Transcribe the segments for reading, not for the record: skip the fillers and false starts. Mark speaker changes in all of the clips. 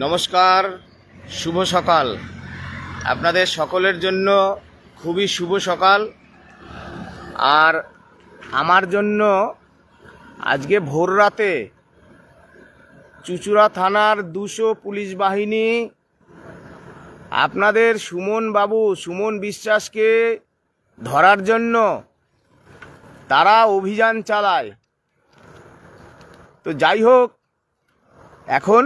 Speaker 1: নমস্কার, শুভ সকাল। আপনাদের সকলের জন্য খুবই শুভ সকাল। আর আমার জন্য আজকে ভোর রাতে চুঁচুড়া থানার 200 পুলিশ বাহিনী আপনাদের সুমন বিশ্বাসকে ধরার জন্য তারা অভিযান চালায়। তো যাই হোক, এখন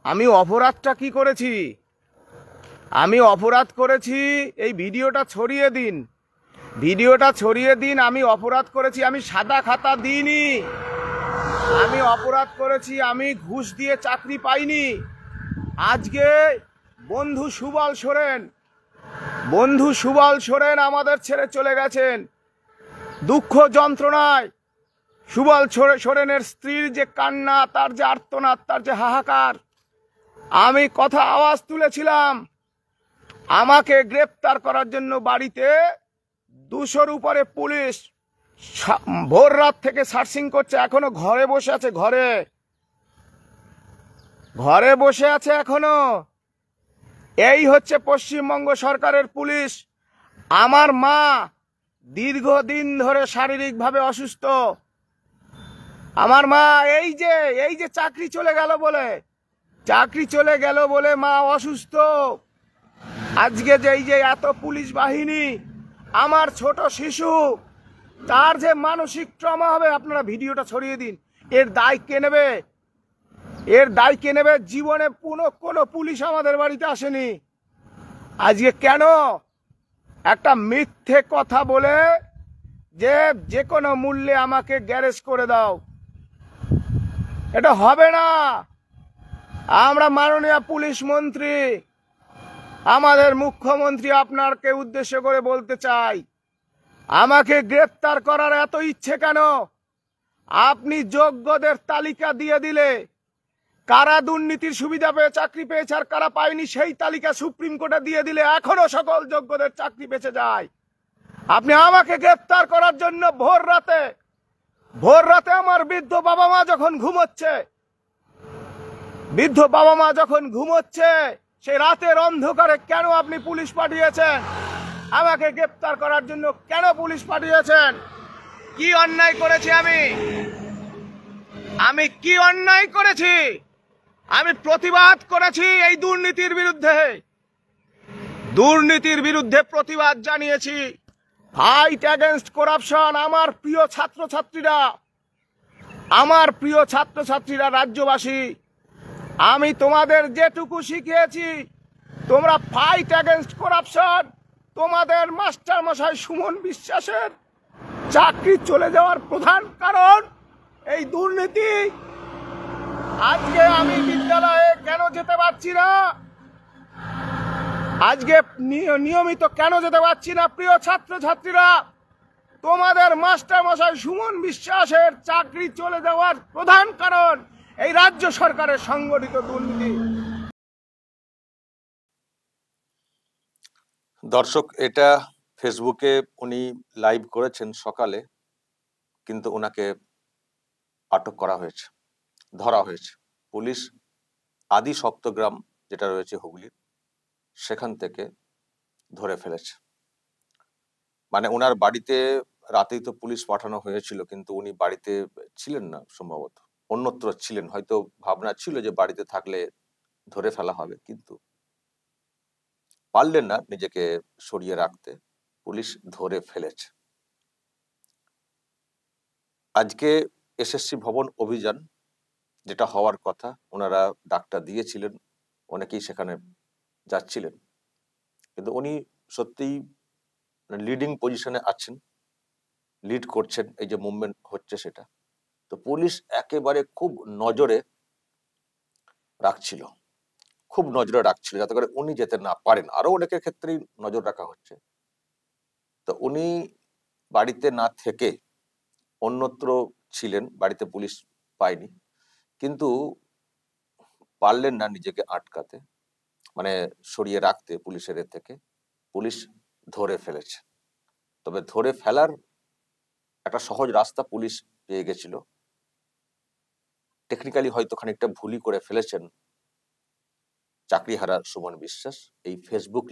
Speaker 1: আমি অপরাধটা কি করেছি? আমি অপরাধ করেছি, এই ভিডিওটা ছড়িয়ে দিন। আমি অপরাধ করেছি, আমি সাদা খাতা দিইনি। আমি অপরাধ করেছি, আমি ঘুষ দিয়ে চাকরি পাইনি। আজকে বন্ধু সুবল সোরেন আমাদের ছেড়ে চলে গেছেন দুঃখ যন্ত্রণায়। সুবল সোরেনের স্ত্রীর যে কান্না, তার যে আর্তনাদ, তার যে হাহাকার, আমি আওয়াজ তুলেছিলাম। আমাকে গ্রেপ্তার করার জন্য বাড়িতে 200-র উপরে পুলিশ ভোর রাত থেকে সার্চিং করছে। এখনো ঘরে বসে আছে, ঘরে বসে আছে এখনো। এই হচ্ছে পশ্চিমবঙ্গ সরকারের পুলিশ। আমার মা দীর্ঘদিন ধরে শারীরিকভাবে অসুস্থ। আমার মা এই যে চাকরি চলে গেল বলে মা অসুস্থ। আজকে যে এত পুলিশ বাহিনী, আমার ছোট শিশু, তার যে মানসিক ট্রমা হবে। আপনারা ভিডিওটা ছড়িয়ে দিন। এর দায় কে নেবে? জীবনে কোনো পুলিশ আমাদের বাড়িতে আসেনি। আজকে কেন একটা মিথ্যে কথা বলে যে কোনো মূল্যে আমাকে গ্যারেজ করে দাও? এটা হবে না। আমরা মাননীয় পুলিশ মন্ত্রী, আমাদের মুখ্যমন্ত্রী আপনাকে উদ্দেশ্য করে বলতে চাই, আমাকে গ্রেফতার করার এত ইচ্ছে কেন? আপনি যোগ্যদের তালিকা দিয়ে দিলে, কারা দুর্নীতির সুবিধা পেয়ে চাকরি পেয়েছে আর কারা পায়নি সেই তালিকা সুপ্রিম কোর্টে দিয়ে দিলে এখনো সকল যোগ্যদের চাকরি বেঁচে যায়। আপনি আমাকে গ্রেফতার করার জন্য ভোর রাতে আমার বৃদ্ধ বাবা মা যখন ঘুমোচ্ছে, সেই রাতের অন্ধকারে কেন আপনি পুলিশ পাঠিয়েছেন? আমাকে গ্রেফতার করার জন্য কেন পুলিশ পাঠিয়েছেন? কি অন্যায় করেছি আমি কি অন্যায় করেছি? আমি প্রতিবাদ করেছি এই দুর্নীতির বিরুদ্ধে প্রতিবাদ জানিয়েছি। Fight against corruption. আমার প্রিয় ছাত্রছাত্রীরা, রাজ্যবাসী, আমি তোমাদের যেটুকু শিখিয়েছি, তোমরা ফাইট অ্যাগেনস্ট করাপশন। তোমাদের মাস্টার মশাই সুমন বিশ্বাসের চাকরি চলে যাওয়ার প্রধান কারণ এই দুর্নীতি। আজকে আমি বিদ্যালয়ে কেন যেতে পারছি না? আজকে নিয়মিত কেন যেতে পারছি না? প্রিয় ছাত্রছাত্রীরা, তোমাদের মাস্টার মশাই সুমন বিশ্বাসের চাকরি চলে যাওয়ার প্রধান কারণ এই রাজ্য সরকারের সংগঠিত দুর্নীতি।
Speaker 2: দর্শক, এটা ফেসবুকে উনি লাইভ করেছেন সকালে, কিন্তু ওনাকে আটক করা হয়েছে, ধরা হয়েছে। পুলিশ আদি সপ্তগ্রাম যেটা রয়েছে হুগলির, সেখান থেকে ধরে ফেলেছে। মানে ওনার বাড়িতে রাতেই তো পুলিশ পাঠানো হয়েছিল, কিন্তু উনি বাড়িতে ছিলেন না, সম্ভবত অন্যত্র ছিলেন। হয়তো ভাবনা ছিল যে বাড়িতে থাকলে ধরে ফেলা হবে, কিন্তু পারলেন না নিজেকে সরিয়ে রাখতে, পুলিশ ধরে ফেলেছে। আজকে এসএসসি ভবন অভিযান যেটা হওয়ার কথা, ওনারা ডাকটা দিয়েছিলেন, অনেকেই সেখানে যাচ্ছিলেন, কিন্তু উনি সত্যিই লিডিং পজিশনে আছেন, লিড করছেন এই যে মুভমেন্ট হচ্ছে সেটা। তো পুলিশ একেবারে খুব নজরে রাখছিল, যাতে করে উনি যেতে না পারেন। আরো অনেকের ক্ষেত্রেই নজর রাখা হচ্ছে। তো উনি বাড়িতে না থেকে অন্যত্র ছিলেন, বাড়িতে পুলিশ পায়নি, কিন্তু পারলেন না নিজেকে আটকাতে, মানে সরিয়ে রাখতে পুলিশের থেকে। পুলিশ ধরে ফেলেছে। তবে ধরে ফেলার একটা সহজ রাস্তা পুলিশ পেয়ে গেছিল। টেকনিক্যালি হয়তো খানিকটা ভুলই করে ফেলেছেন চাকরিহারা সুমন বিশ্বাস এই ফেসবুক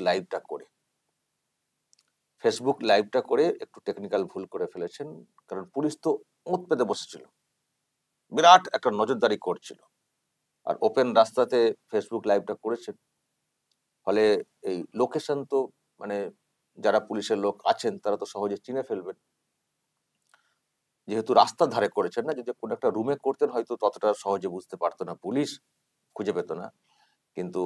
Speaker 2: লাইভটা করে একটু টেকনিক্যাল ভুল করে ফেলেছেন, কারণ পুলিশ তো ওঁত পেতে বসেছিল, বিরাট একটা নজরদারি করছিল, আর ওপেন রাস্তাতে ফেসবুক লাইভটা করেছেন। ফলে এই লোকেশন তো মানে যারা পুলিশের লোক আছেন তারা তো সহজে চিনে ফেলবেন। যেহেতু রাস্তার ধারে করেছেন না, যদি কোনো একটা রুমে করতেন হয়তো ততটা সহজে বুঝতে পারতো না, পুলিশ খুঁজে পেত না। কিন্তু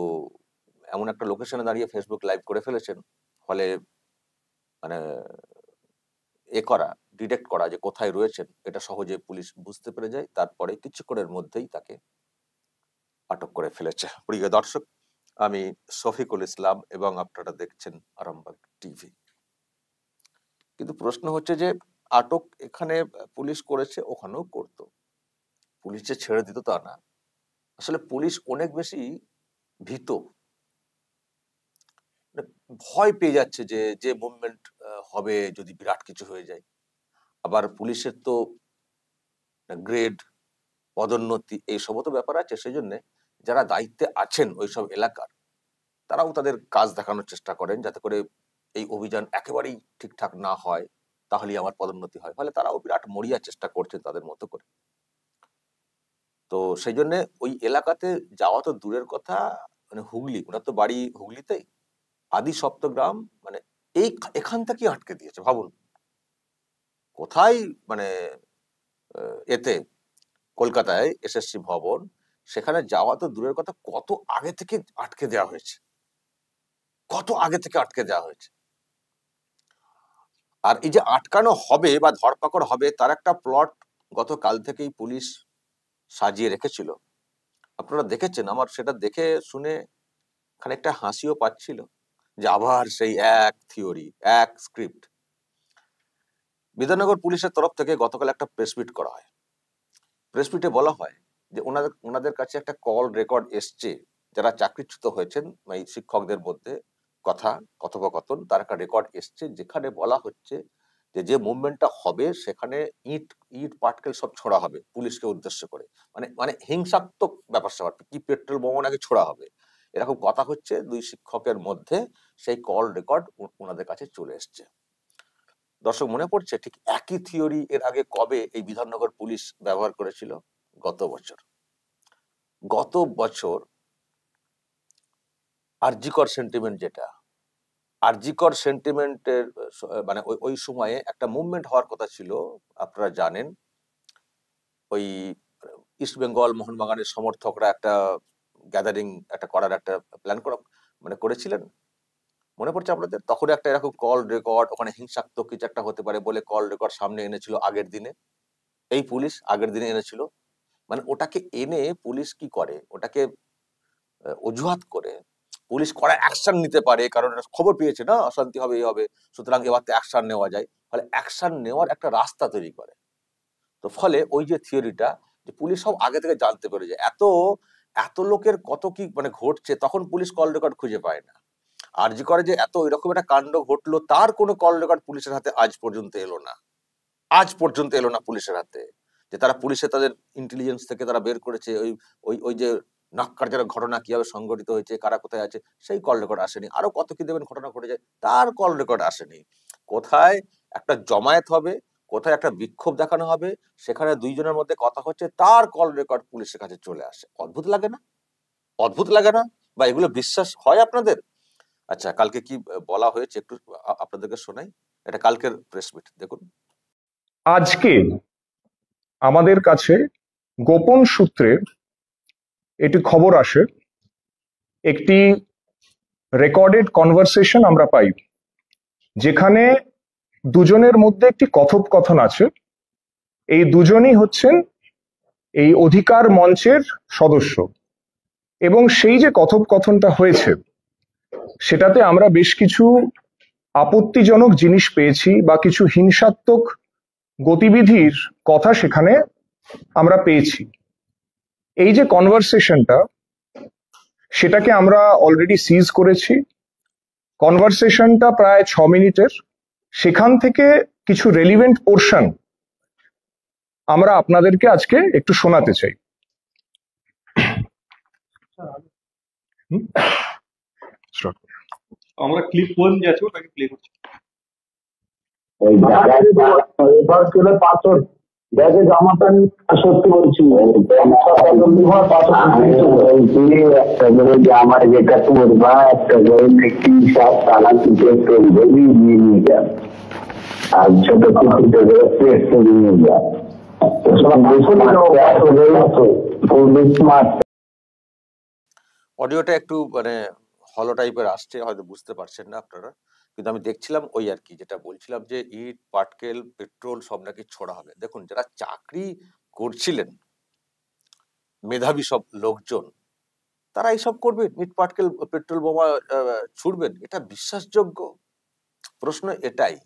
Speaker 2: এমন একটা লোকেশনে দাঁড়িয়ে ফেসবুক লাইভ করে ফেলেছেন, ফলে মানে ডিটেক্ট করা যে কোথায় রয়েছেন এটা সহজে পুলিশ বুঝতে পেরে যায়। তারপরে কিছুক্ষণের মধ্যেই তাকে আটক করে ফেলেছে। প্রিয় দর্শক, আমি শফিকুল ইসলাম এবং আপনারা দেখছেন আরামবাগ টিভি। কিন্তু প্রশ্ন হচ্ছে যে আটক এখানে পুলিশ করেছে, ওখানেও করতো, পুলিশ যে ছেড়ে দিত তা না। আসলে পুলিশ অনেক বেশি ভীত, ভয় পেয়ে যাচ্ছে যে মুভমেন্ট হবে যদি বিরাট কিছু হয়ে যায়। আবার পুলিশের তো গ্রেড, পদোন্নতি এইসবও তো ব্যাপার আছে, সেই জন্য যারা দায়িত্বে আছেন ওইসব এলাকার তারাও তাদের কাজ দেখানোর চেষ্টা করেন, যাতে করে এই অভিযান একেবারেই ঠিকঠাক না হয়, তাহলেই আমার পদোন্নতি হয়। ফলে তারাও বিরাট মরিয়া চেষ্টা করছেন তাদের মতো করে। তো সেই জন্য ওই এলাকাতে যাওয়া তো দূরের কথা, মানে হুগলি, ওনার তো বাড়ি হুগলিতেই, আদি সপ্তগ্রাম, মানে এখান থেকে আটকে দিয়েছে। ভাবুন কোথায়, মানে এতে কলকাতায় এসএসসি ভবন, সেখানে যাওয়া তো দূরের কথা, কত আগে থেকে আটকে দেওয়া হয়েছে। আর এই যে আটকানো হবে বা ধরপাকড় হবে তার একটা প্লট গতকাল থেকেই পুলিশ সাজিয়ে রেখেছিল। আপনারা দেখেছেন, আমার সেটা দেখে শুনে খানিকটা হাসিও পাচ্ছিল, যে আবার সেই এক থিওরি, এক স্ক্রিপ্ট। বিধাননগর পুলিশের তরফ থেকে গতকাল একটা প্রেস মিট করা হয়। প্রেস মিটে বলা হয় যে ওনাদের কাছে একটা কল রেকর্ড এসছে, যারা চাকরিচ্যুত হয়েছেন এই শিক্ষকদের মধ্যে কথোপকথন, তার একটা রেকর্ড এসছে, যেখানে বলা হচ্ছে যে মুভমেন্টটা হবে সেখানে ইট পাটকেল সব ছোড়া হবে পুলিশকে উদ্দেশ্য করে, মানে হিংসাত্মক ব্যাপার স্যাপার, কি পেট্রোল বোমা নাকি ছোড়া হবে, এরকম কথা হচ্ছে দুই শিক্ষকের মধ্যে। সেই কল রেকর্ড ওনাদের কাছে চলে এসছে। দর্শক মনে পড়ছে ঠিক একই থিওরি এর আগে কবে এই বিধাননগর পুলিশ ব্যবহার করেছিল? গত বছর আরজিকর সেন্টিমেন্ট, যেটা আরজিকর সেন্টিমেন্টের মানে ওই সময়ে একটা মুভমেন্ট হওয়ার কথা ছিল, আপনারা জানেন। ওই ইস্ট বেঙ্গল মোহনবাগানের সমর্থকরা একটা গ্যাদারিং করার একটা প্ল্যান করেছিলেন, মনে পড়ছে আপনাদের? তখন একটা এরকম কল রেকর্ড, ওখানে হিংসাত্মক কিছু একটা হতে পারে বলে কল রেকর্ড সামনে এনেছিল আগের দিনে, এই পুলিশ আগের দিনে এনেছিল। মানে ওটাকে এনে পুলিশ কি করে, ওটাকে অজুহাত করে পুলিশ করা অ্যাকশন নিতে পারে, কারণ খবর পেয়েছে না অশান্তি হবে, এই হবে, সুতরাং এবার তো অ্যাকশন নেওয়া যায়। ফলে অ্যাকশন নেওয়ার একটা রাস্তা তৈরি করে। তো ফলে ওই যে থিওরিটা, যে পুলিশ সব আগে থেকে জানতে পেরে যায় এত লোকের কত কি মানে ঘটছে, তখন পুলিশ কল রেকর্ড খুঁজে পায় না। আরজি করে যে এত এরকম একটা কাণ্ড ঘটলো, তার কোনো কল রেকর্ড পুলিশের হাতে আজ পর্যন্ত এলো না পুলিশের হাতে, যে তারা পুলিশের তাদের ইন্টেলিজেন্স থেকে তারা বের করেছে ওই যে নাক্কারজনক ঘটনা কিভাবে সংঘটিত হয়েছে, কারা কোথায় আছে, সেই কল রেকর্ড আসেনি। আরো কত কি দেবেন ঘটনা ঘটে যায়, তার কল রেকর্ড আসেনি। কোথায় একটা জমায়েত হবে, কোথায় একটা বিক্ষোভ দেখানো হবে, সেখানে দুইজনের মধ্যে কথা হচ্ছে, তার কল রেকর্ড পুলিশের কাছে চলে আসে। অদ্ভুত লাগে না? বা এগুলো বিশ্বাস হয় আপনাদের? আচ্ছা, কালকে কি বলা হয়েছে একটু আপনাদেরকে শোনাই, এটা কালকের প্রেস মিট দেখুন।
Speaker 3: আজকে আমাদের কাছে গোপন সূত্রে একটি খবর আসে, একটি রেকর্ডেড কনভারসেশন আমরা পাই, যেখানে দুজনের মধ্যে একটি কথোপকথন আছে। এই দুজনই হচ্ছেন এই অধিকার মঞ্চের সদস্য, এবং সেই যে কথোপকথনটা হয়েছে সেটাতে আমরা বেশ কিছু আপত্তিজনক জিনিস পেয়েছি, বা কিছু হিংসাত্মক গতিবিধির কথা সেখানে আমরা পেয়েছি। এই যে কনভারসেশনটা, সেটাকে আমরা অলরেডি সিজ করেছি। কনভারসেশনটা প্রায় 6 মিনিটের। সেখান থেকে কিছু রেলিভেন্ট পোর্শন আমরা আপনাদেরকে আজকে একটু শোনাতে চাই। Start.
Speaker 4: আমরা ক্লিপ কোন যে আছে ওটাকে প্লে করছি।
Speaker 5: ওই এবার চলে পাথর ব্যাগে জামাটা সত্যি বলছি একটা করে যে আমার যেটা করবা একটা করে দেখি সব তালা তুলে করবে নিয়ে যান আর ছোট কুকুরটা করে প্রেস করে নিয়ে যান
Speaker 2: অডিওটা একটু মানে হলো টাইপের আসছে, হয়তো বুঝতে পারছেন না আপনারা, কিন্তু আমি দেখছিলাম ওই আর কি, যেটা বলছিলাম যে ইট পাটকেল পেট্রোল সব নাকি ছোড়া হবে। দেখুন, যারা চাকরি করছিলেন মেধাবী সব লোকজন, তারা এইসব করবেন, ইট পাটকেল পেট্রোল বোমা ছুড়বেন? এটা বিশ্বাসযোগ্য? প্রশ্ন এটাই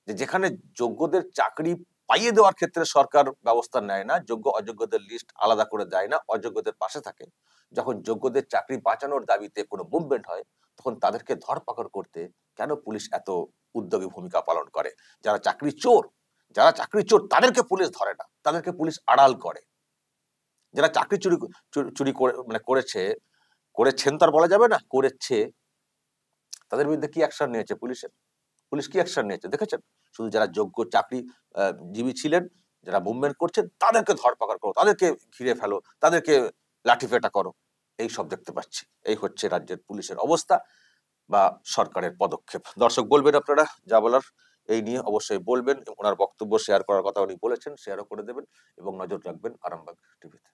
Speaker 2: যে যেখানে যোগ্যদের চাকরি পাইয়ে দেওয়ার ক্ষেত্রে সরকার ব্যবস্থা নেয় না, যোগ্য অযোগ্যদের লিস্ট আলাদা করে দেয় না, অযোগ্যদের পাশে থাকে, যখন যোগ্যদের চাকরি বাঁচানোর দাবিতে কোনো মুভমেন্ট হয়, তখন তাদেরকে ধরপাকড় করতে কেন পুলিশ এত উদ্যোগী ভূমিকা পালন করে? যারা চাকরি চোর তাদেরকে পুলিশ ধরে না, তাদেরকে পুলিশ আড়াল করে। যারা চাকরি চুরি করে মানে করেছেন তার বলা যাবে না, করেছে, তাদের বিরুদ্ধে কি অ্যাকশন নিয়েছে পুলিশ কি অ্যাকশন নিয়েছে দেখেছেন? শুধু যারা যোগ্য চাকরি জীবী ছিলেন, যারা মুভমেন্ট করছেন, তাদেরকে ধরপাকড় করো, তাদেরকে ঘিরে ফেলো, তাদেরকে লাঠিপেটা করো, এই সব দেখতে পাচ্ছি। এই হচ্ছে রাজ্যের পুলিশের অবস্থা বা সরকারের পদক্ষেপ। দর্শক, বলবেন আপনারা যা বলার এই নিয়ে, অবশ্যই বলবেন। ওনার বক্তব্য শেয়ার করার কথা উনি বলেছেন, শেয়ারও করে দেবেন এবং নজর রাখবেন আরামবাগ টিভিতে।